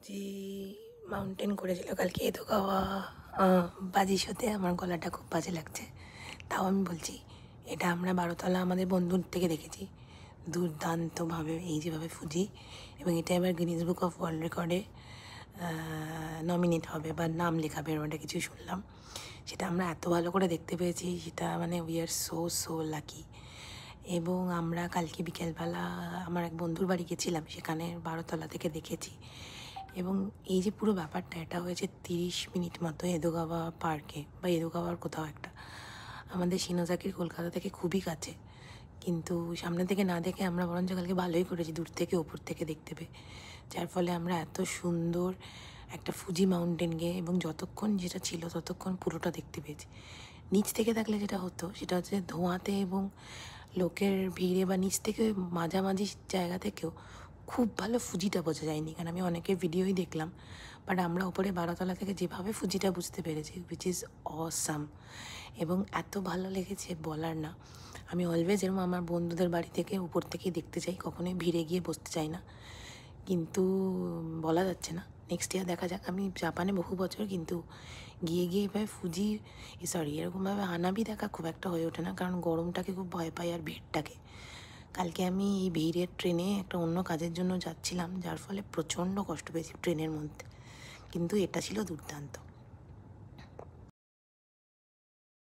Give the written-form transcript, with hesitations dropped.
Fuji mountain করেছিল কালকে এদোগাওয়া বাজি শোতে। আমার গলাটা খুব বাজে লাগছে, তাও আমি বলছি এটা আমরা 12তলা আমাদের বন্ধুর থেকে দেখেছি দুর্দান্তভাবে, এই যেভাবে ফুজি। এবং এটা এবার গিনিস বুক অফ ওয়ার্ল্ড রেকর্ডে নমিনেট হবে বা নাম লেখাবে, ওটা কিছু শুনলাম। সেটা আমরা এত ভালো করে দেখতে পেয়েছি, সেটা মানে উই আর সো লাকি। এবং আমরা কালকে বিকেলবেলা আমার এক বন্ধুর বাড়ি গেছিলাম, সেখানে 12তলা থেকে দেখেছি। এবং এই যে পুরো ব্যাপারটা, এটা হয়েছে 30 মিনিট মতো এদোগাওয়া পার্কে বা এদোগাওয়ার কোথাও একটা। আমাদের শিনোজাকির কলকাতা থেকে খুবই কাছে, কিন্তু সামনে থেকে না দেখে আমরা বরঞ্চ কালকে ভালোই করেছি দূর থেকে ওপর থেকে দেখতে পেয়ে, যার ফলে আমরা এত সুন্দর একটা ফুজি মাউন্টেন গিয়ে এবং যতক্ষণ যেটা ছিল ততক্ষণ পুরোটা দেখতে পেয়েছি। নিচ থেকে থাকলে যেটা হতো সেটা হচ্ছে ধোঁয়াতে এবং লোকের ভিড়ে বা নিচ থেকে মাঝামাঝি জায়গা থেকেও খুব ভালো ফুজিটা বোঝা যায়নি, কারণ আমি অনেকের ভিডিওই দেখলাম। বাট আমরা ওপরে 12তলা থেকে যেভাবে ফুজিটা বুঝতে পেরেছি, উইচ ইজ অসাম। এবং এত ভালো লেগেছে বলার না। আমি অলওয়েজ এরকম আমার বন্ধুদের বাড়ি থেকে উপর থেকেই দেখতে চাই, কখনোই ভিড়ে গিয়ে বসতে চাই না। কিন্তু বলা যাচ্ছে না, নেক্সট ইয়ার দেখা যাক। আমি জাপানে বহু বছর, কিন্তু গিয়ে এভাবে ফুজি এরকমভাবে হানাবি দেখা খুব একটা হয়ে ওঠে না, কারণ গরমটাকে খুব ভয় পাই আর ভিড়টাকে। কালকে আমি এই ভিড়ের ট্রেনে একটা অন্য কাজের জন্য যাচ্ছিলাম, যার ফলে প্রচণ্ড কষ্ট পেয়েছি ট্রেনের মধ্যে, কিন্তু এটা ছিল দুর্দান্ত।